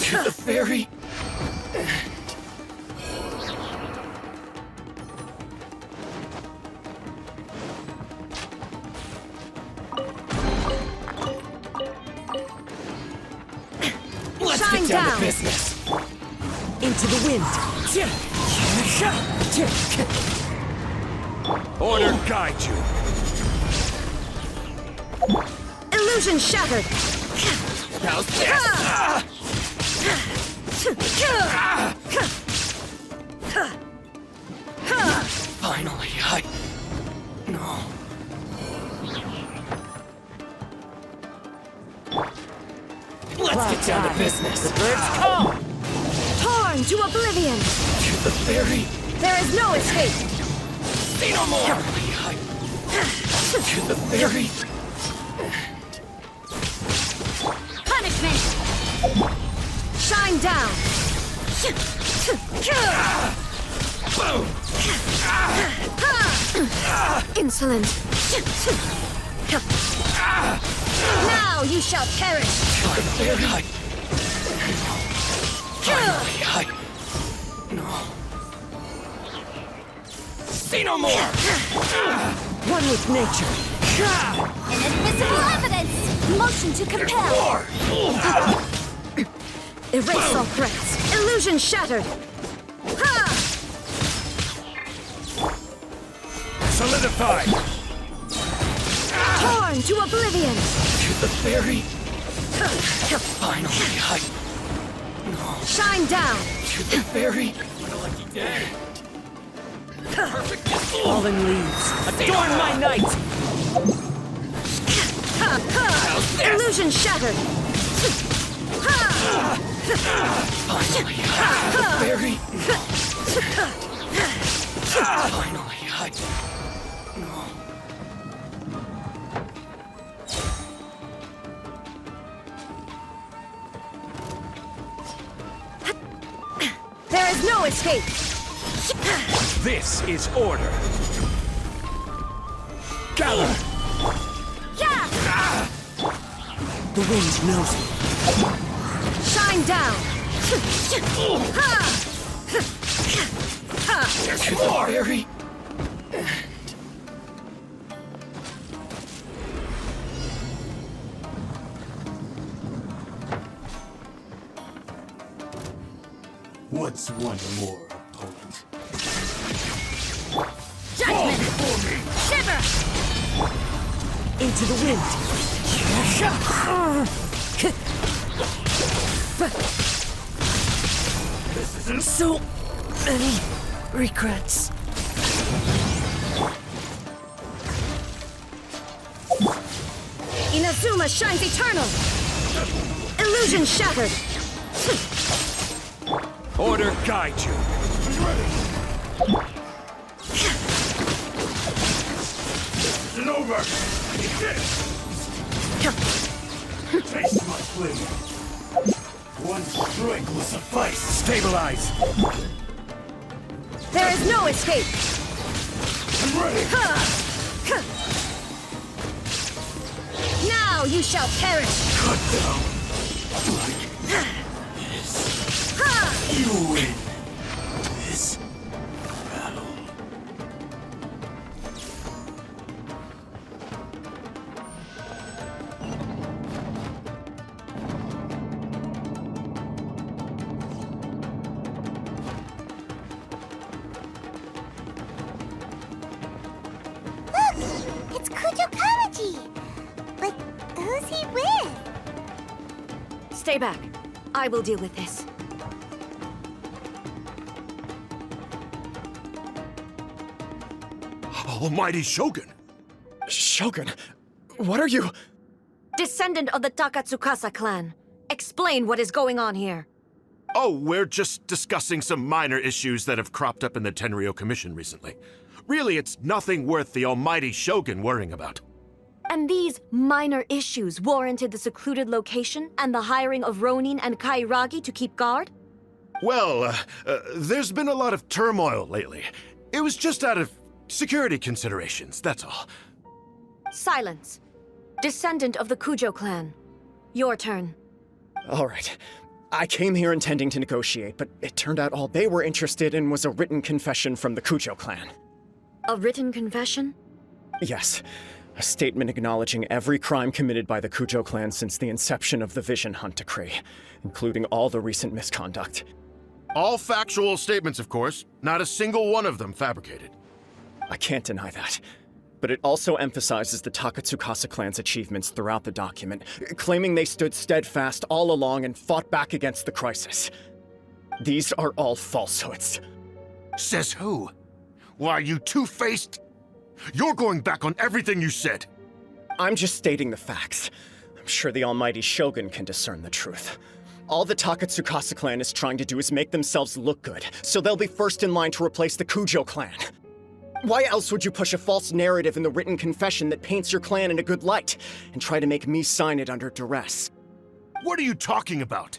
To the fairy! Let's Shine get down down. to business! Into the wind! Order guide you. Illusion shattered! How's this? Finally, No. Let's get down to business! The birds call! Torn to oblivion! To the fairy! There is no escape! Say no more! To the fairy! Punishment! Shine down! Boom! Insolent! Now you shall perish! To the fairy! Finally, No. Say no more! One with nature! Inadmissible evidence! Motion to compel! Erase all threats! Illusion shattered! Solidified. Torn to oblivion! To the fairy! Finally, Shine down! To the fairy! What a lucky day! Perfect! Fallen leaves, adorn my night! Illusion shattered! Finally, the fairy! Finally, No. There is no escape! This is order. Gather. The wind knows me. Shine down! Fairy! What's one more opponent? Judgment! Shiver! Into the wind! So many regrets. Inazuma shines eternal! Illusion shattered! Order guide you. It's over! Taste my flavor. One strike will suffice. Stabilize. There is no escape! I'm ready! Now you shall perish! Cut down. Like this. You win this battle. Look! It's Kujo Kamaji! But who's he with? Stay back. I will deal with this. Almighty Shogun! Shogun, what are you? Descendant of the Takatsukasa clan. Explain what is going on here. Oh, we're just discussing some minor issues that have cropped up in the Tenryou Commission recently. Really, it's nothing worth the almighty Shogun worrying about. And these minor issues warranted the secluded location and the hiring of Ronin and Kairagi to keep guard? Well, there's been a lot of turmoil lately. It was just out of security considerations, that's all. Silence. Descendant of the Kujo clan. Your turn. All right. I came here intending to negotiate, but it turned out all they were interested in was a written confession from the Kujo clan. A written confession? Yes. A statement acknowledging every crime committed by the Kujo clan since the inception of the Vision Hunt Decree, including all the recent misconduct. All factual statements, of course. Not a single one of them fabricated. I can't deny that. But it also emphasizes the Takatsukasa clan's achievements throughout the document, claiming they stood steadfast all along and fought back against the crisis. These are all falsehoods. Says who? Why, you two-faced... You're going back on everything you said. I'm just stating the facts. I'm sure the almighty Shogun can discern the truth. All the Takatsukasa clan is trying to do is make themselves look good, so they'll be first in line to replace the Kujo clan. Why else would you push a false narrative in the written confession that paints your clan in a good light, and try to make me sign it under duress? What are you talking about?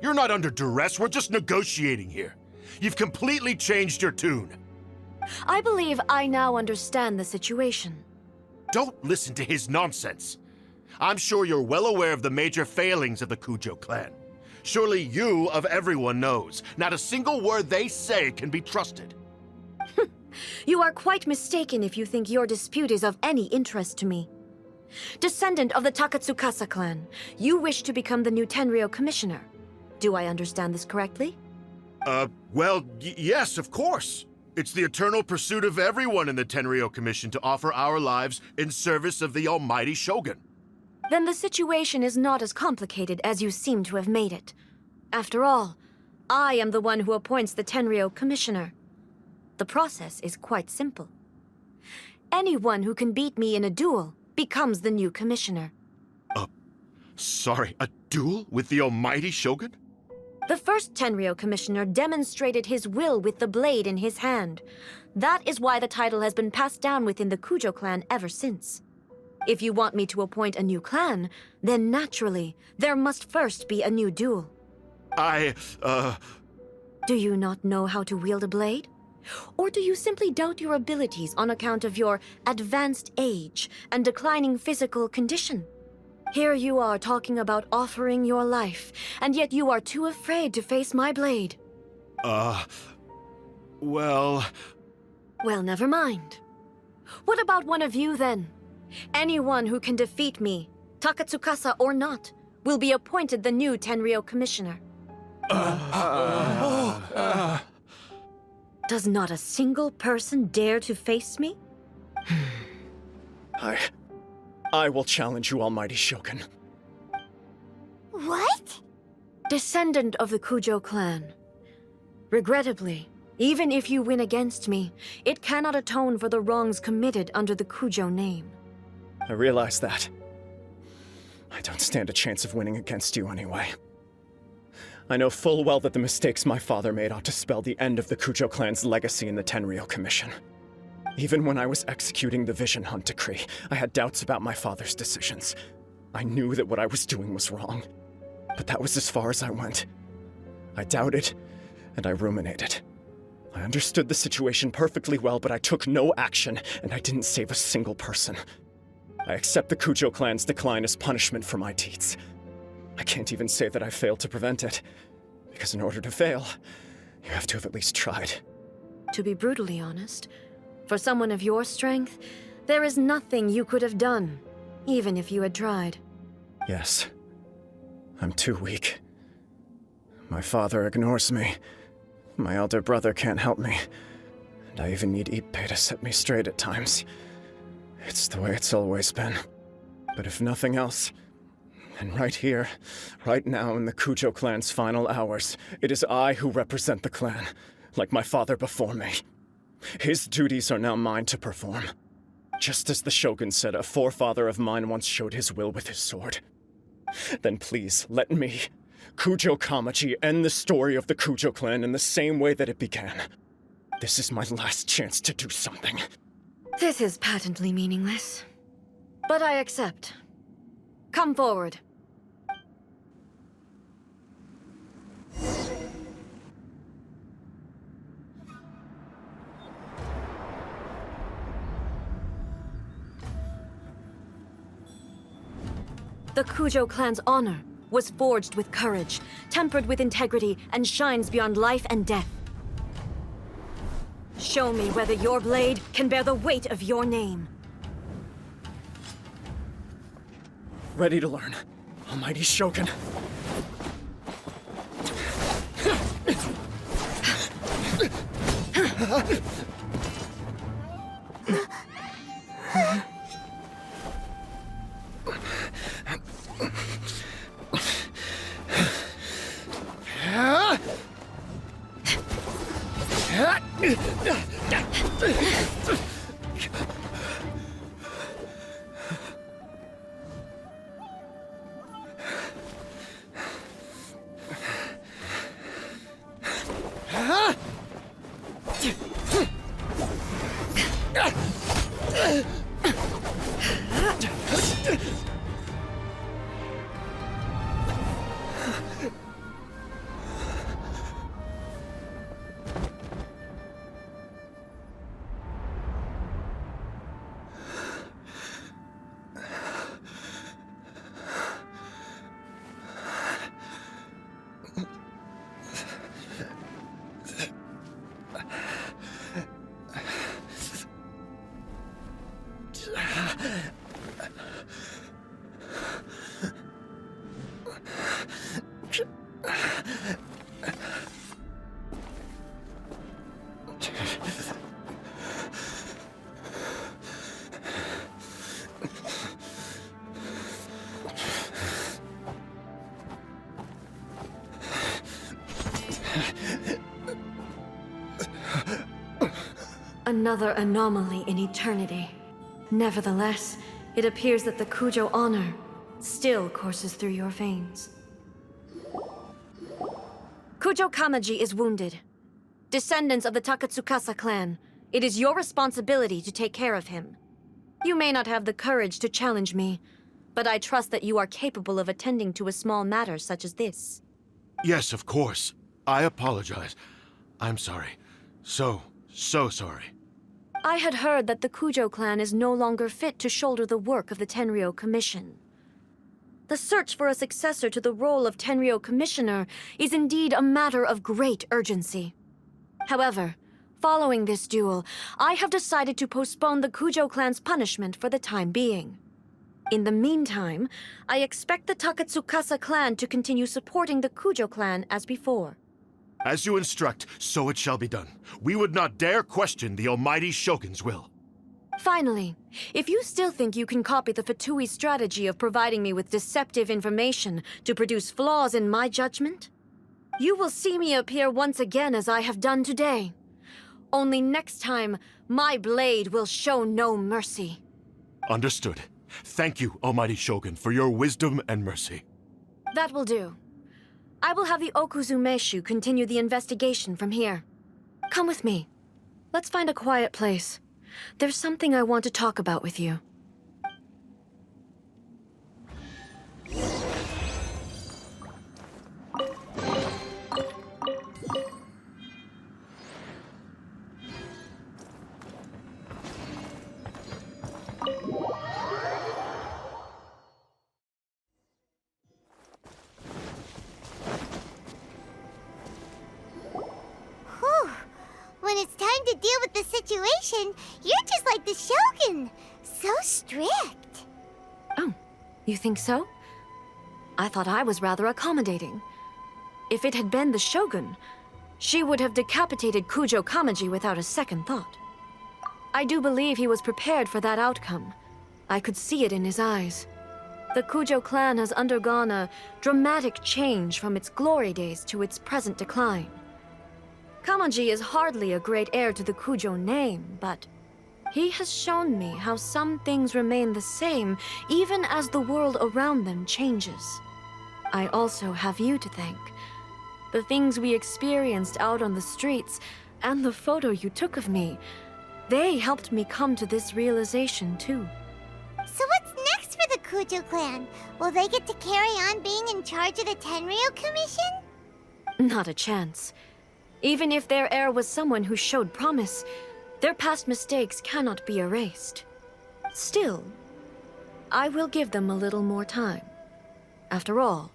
You're not under duress, we're just negotiating here. You've completely changed your tune. I believe I now understand the situation. Don't listen to his nonsense. I'm sure you're well aware of the major failings of the Kujo clan. Surely you, of everyone, knows. Not a single word they say can be trusted. You are quite mistaken if you think your dispute is of any interest to me. Descendant of the Takatsukasa clan, you wish to become the new Tenryou commissioner. Do I understand this correctly? Well, yes, of course. It's the eternal pursuit of everyone in the Tenryou Commission to offer our lives in service of the almighty Shogun. Then the situation is not as complicated as you seem to have made it. After all, I am the one who appoints the Tenryou commissioner. The process is quite simple. Anyone who can beat me in a duel becomes the new commissioner. Sorry, a duel with the almighty Shogun? The first Tenryou commissioner demonstrated his will with the blade in his hand. That is why the title has been passed down within the Kujo clan ever since. If you want me to appoint a new clan, then naturally, there must first be a new duel. Do you not know how to wield a blade? Or do you simply doubt your abilities on account of your advanced age and declining physical condition? Here you are talking about offering your life, and yet you are too afraid to face my blade. Well, never mind. What about one of you, then? Anyone who can defeat me, Takatsukasa or not, will be appointed the new Tenryou commissioner. Does not a single person dare to face me? I will challenge you, almighty Shogun. What? Descendant of the Kujo clan. Regrettably, even if you win against me, it cannot atone for the wrongs committed under the Kujo name. I realize that. I don't stand a chance of winning against you anyway. I know full well that the mistakes my father made ought to spell the end of the Kujo clan's legacy in the Tenryou Commission. Even when I was executing the Vision Hunt decree, I had doubts about my father's decisions. I knew that what I was doing was wrong. But that was as far as I went. I doubted, and I ruminated. I understood the situation perfectly well, but I took no action, and I didn't save a single person. I accept the Kujo clan's decline as punishment for my deeds. I can't even say that I failed to prevent it, because in order to fail, you have to have at least tried. To be brutally honest, for someone of your strength, there is nothing you could have done, even if you had tried. Yes. I'm too weak. My father ignores me. My elder brother can't help me. And I even need Ippei to set me straight at times. It's the way it's always been. But if nothing else, then right here, right now in the Kujo clan's final hours, it is I who represent the clan, like my father before me. His duties are now mine to perform. Just as the Shogun said, a forefather of mine once showed his will with his sword. Then please, let me, Kujo Kamaji, end the story of the Kujo clan in the same way that it began. This is my last chance to do something. This is patently meaningless. But I accept. Come forward. The Kujo clan's honor was forged with courage, tempered with integrity, and shines beyond life and death. Show me whether your blade can bear the weight of your name. Ready to learn, Almighty Shogun. Another anomaly in eternity. Nevertheless, it appears that the Kujo honor still courses through your veins. Kujo Kamaji is wounded. Descendants of the Takatsukasa clan, it is your responsibility to take care of him. You may not have the courage to challenge me, but I trust that you are capable of attending to a small matter such as this. Yes, of course. I apologize. I'm sorry. So sorry. I had heard that the Kujo clan is no longer fit to shoulder the work of the Tenryou Commission. The search for a successor to the role of Tenryou Commissioner is indeed a matter of great urgency. However, following this duel, I have decided to postpone the Kujo clan's punishment for the time being. In the meantime, I expect the Takatsukasa clan to continue supporting the Kujo clan as before. As you instruct, so it shall be done. We would not dare question the Almighty Shogun's will. Finally, if you still think you can copy the Fatui strategy of providing me with deceptive information to produce flaws in my judgment, you will see me appear once again as I have done today. Only next time, my blade will show no mercy. Understood. Thank you, Almighty Shogun, for your wisdom and mercy. That will do. I will have the Okuzumeshu continue the investigation from here. Come with me. Let's find a quiet place. There's something I want to talk about with you. When it's time to deal with the situation, you're just like the Shogun. So strict. Oh, you think so? I thought I was rather accommodating. If it had been the Shogun, she would have decapitated Kujo Kamaji without a second thought. I do believe he was prepared for that outcome. I could see it in his eyes. The Kujo clan has undergone a dramatic change from its glory days to its present decline. Kamaji is hardly a great heir to the Kujo name, but he has shown me how some things remain the same even as the world around them changes. I also have you to thank. The things we experienced out on the streets and the photo you took of me, they helped me come to this realization too. So what's next for the Kujo clan? Will they get to carry on being in charge of the Tenryu Commission? Not a chance. Even if their heir was someone who showed promise, their past mistakes cannot be erased. Still, I will give them a little more time. After all,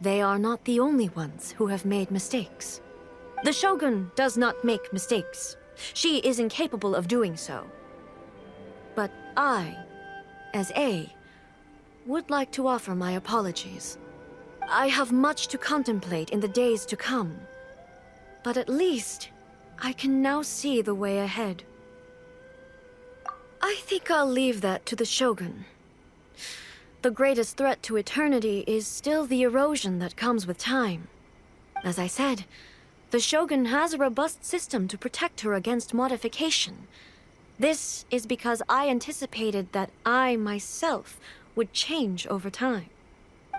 they are not the only ones who have made mistakes. The Shogun does not make mistakes. She is incapable of doing so. But I, as A, would like to offer my apologies. I have much to contemplate in the days to come. But at least, I can now see the way ahead. I think I'll leave that to the Shogun. The greatest threat to eternity is still the erosion that comes with time. As I said, the Shogun has a robust system to protect her against modification. This is because I anticipated that I myself would change over time.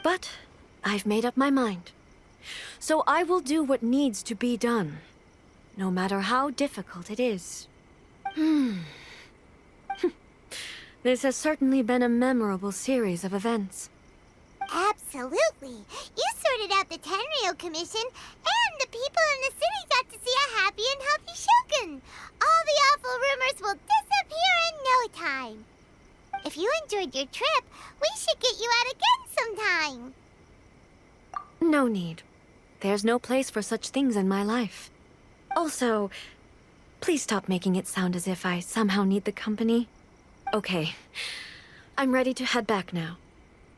But I've made up my mind. So I will do what needs to be done, no matter how difficult it is. This has certainly been a memorable series of events. Absolutely. You sorted out the Tenryu Commission, and the people in the city got to see a happy and healthy Shogun. All the awful rumors will disappear in no time. If you enjoyed your trip, we should get you out again sometime. No need. There's no place for such things in my life. Also, please stop making it sound as if I somehow need the company. Okay, I'm ready to head back now.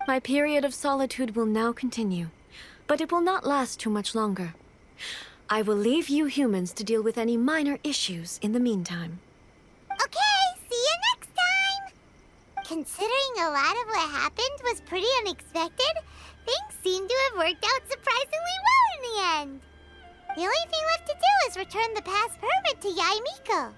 My period of solitude will now continue, but it will not last too much longer. I will leave you humans to deal with any minor issues in the meantime. Okay, see you next time! Considering a lot of what happened was pretty unexpected, things seem to have worked out surprisingly well in the end. The only thing left to do is return the pass permit to Yae Miko.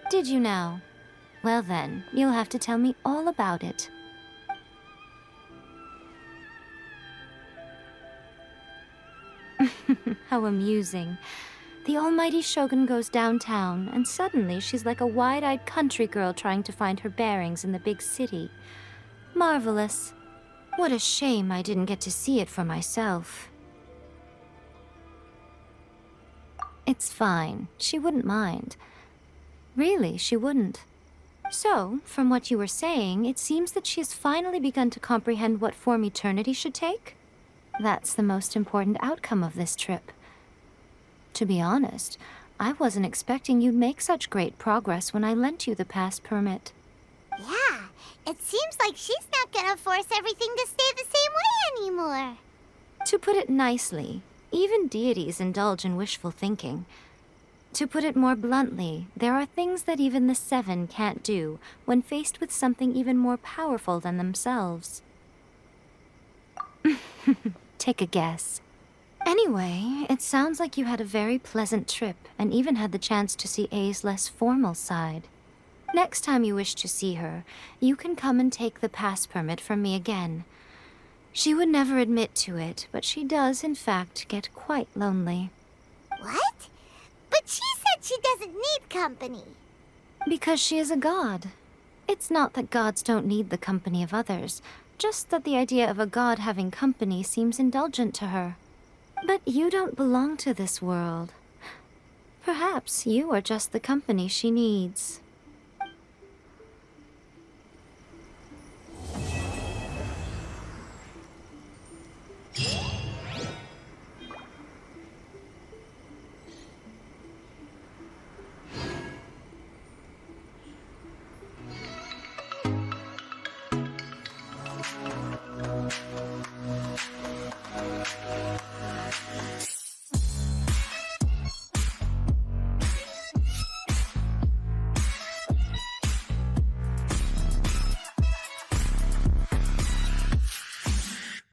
Did you now? Well then, you'll have to tell me all about it. How amusing. The almighty Shogun goes downtown, and suddenly she's like a wide-eyed country girl trying to find her bearings in the big city. Marvelous. What a shame I didn't get to see it for myself. It's fine. She wouldn't mind. Really, she wouldn't. So, from what you were saying, it seems that she has finally begun to comprehend what form eternity should take? That's the most important outcome of this trip. To be honest, I wasn't expecting you'd make such great progress when I lent you the pass permit. Yeah, it seems like she's not gonna force everything to stay the same way anymore. To put it nicely, even deities indulge in wishful thinking. To put it more bluntly, there are things that even the Seven can't do when faced with something even more powerful than themselves. Take a guess. Anyway, it sounds like you had a very pleasant trip and even had the chance to see A's less formal side. Next time you wish to see her, you can come and take the pass permit from me again. She would never admit to it, but she does, in fact, get quite lonely. What? But she said she doesn't need company. Because she is a god. It's not that gods don't need the company of others, just that the idea of a god having company seems indulgent to her. But you don't belong to this world. Perhaps you are just the company she needs.